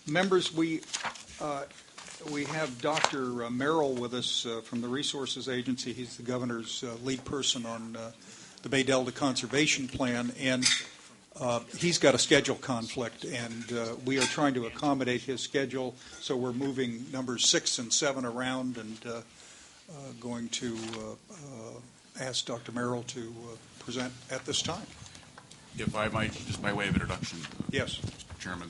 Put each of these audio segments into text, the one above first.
Members, we have Dr. Merrill with us from the Resources Agency. He's the governor's lead person on the Bay Delta Conservation Plan, and he's got a schedule conflict, and we are trying to accommodate his schedule, so we're moving numbers 6 and 7 around and going to ask Dr. Merrill to present at this time. If I might, just by way of introduction. Yes. Mr. Chairman,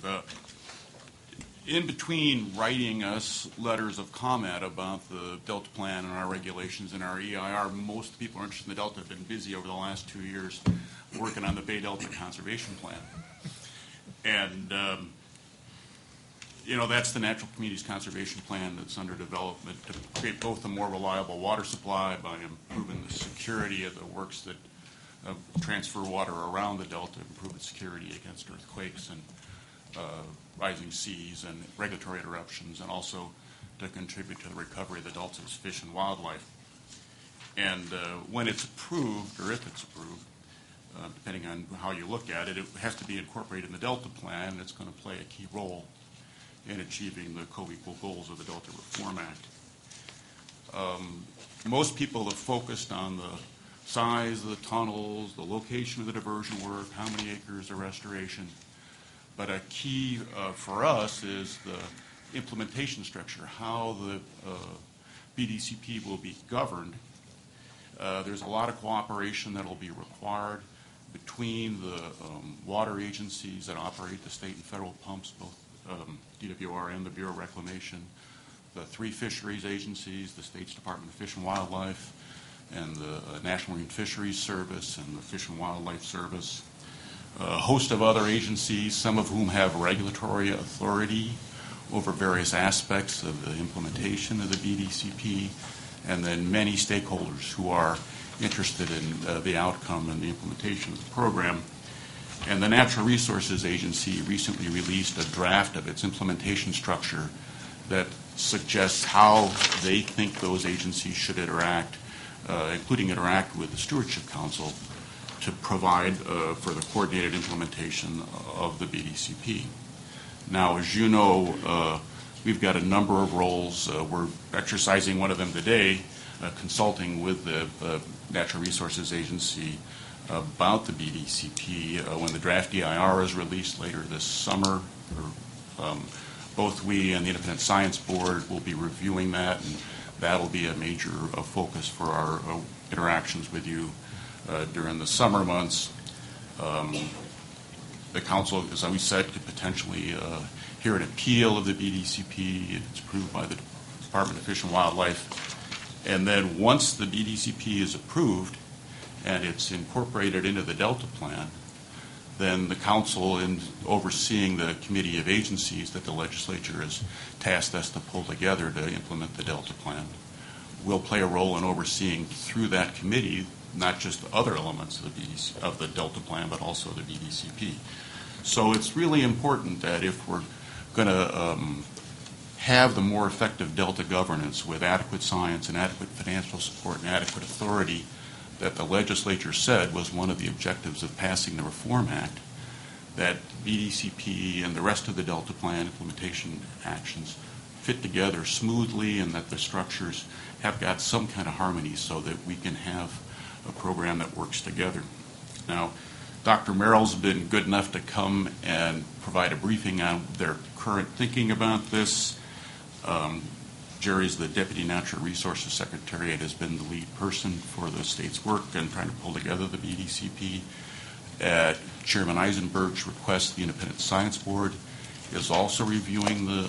in between writing us letters of comment about the Delta Plan and our regulations and our EIR, most people who are interested in the Delta have been busy over the last 2 years working on the Bay Delta Conservation Plan. And, that's the Natural Communities Conservation Plan that's under development to create both a more reliable water supply by improving the security of the works that transfer water around the Delta, improve its security against earthquakes and rising seas and regulatory interruptions, and also to contribute to the recovery of the Delta's fish and wildlife. And when it's approved, or if it's approved, depending on how you look at it, it has to be incorporated in the Delta Plan, and it's going to play a key role in achieving the co-equal goals of the Delta Reform Act. Most people have focused on the size of the tunnels, the location of the diversion work, how many acres of restoration. But a key for us is the implementation structure, how the BDCP will be governed. There's a lot of cooperation that will be required between the water agencies that operate the state and federal pumps, both DWR and the Bureau of Reclamation, the 3 fisheries agencies, the state's Department of Fish and Wildlife, and the National Marine Fisheries Service and the Fish and Wildlife Service. A host of other agencies, some of whom have regulatory authority over various aspects of the implementation of the BDCP, and then many stakeholders who are interested in the outcome and the implementation of the program. And the Natural Resources Agency recently released a draft of its implementation structure that suggests how they think those agencies should interact, including interact with the Stewardship Council, to provide for the coordinated implementation of the BDCP. Now, as you know, we've got a number of roles. We're exercising one of them today, consulting with the Natural Resources Agency about the BDCP. When the draft EIR is released later this summer, both we and the Independent Science Board will be reviewing that, and that'll be a major focus for our interactions with you during the summer months. The Council, as we said, could potentially hear an appeal of the BDCP if it's approved by the Department of Fish and Wildlife. And then once the BDCP is approved and it's incorporated into the Delta Plan, then the Council, in overseeing the committee of agencies that the legislature has tasked us to pull together to implement the Delta Plan, will play a role in overseeing through that committee not just other elements of the Delta Plan, but also the BDCP. So it's really important that if we're going to have the more effective Delta governance with adequate science and adequate financial support and adequate authority that the legislature said was one of the objectives of passing the Reform Act, that BDCP and the rest of the Delta Plan implementation actions fit together smoothly and that the structures have got some kind of harmony so that we can have a program that works together. Now, Dr. Merrill's been good enough to come and provide a briefing on their current thinking about this. Jerry's the Deputy Natural Resources Secretary and has been the lead person for the state's work and trying to pull together the BDCP. At Chairman Eisenberg's request, the Independent Science Board is also reviewing the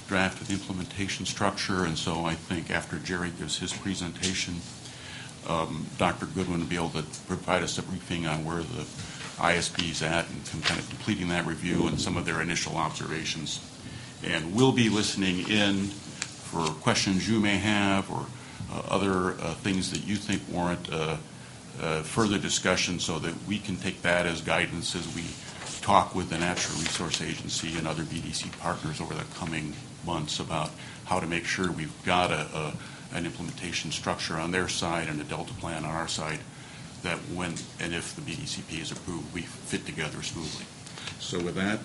draft of the implementation structure, and so I think after Jerry gives his presentation, Dr. Goodwin will be able to provide us a briefing on where the ISB is at and kind of completing that review and some of their initial observations. And we'll be listening in for questions you may have or other things that you think warrant further discussion so that we can take that as guidance as we talk with the Natural Resource Agency and other BDC partners over the coming months about how to make sure we've got an implementation structure on their side and a Delta Plan on our side that when and if the BDCP is approved, we fit together smoothly. So with that,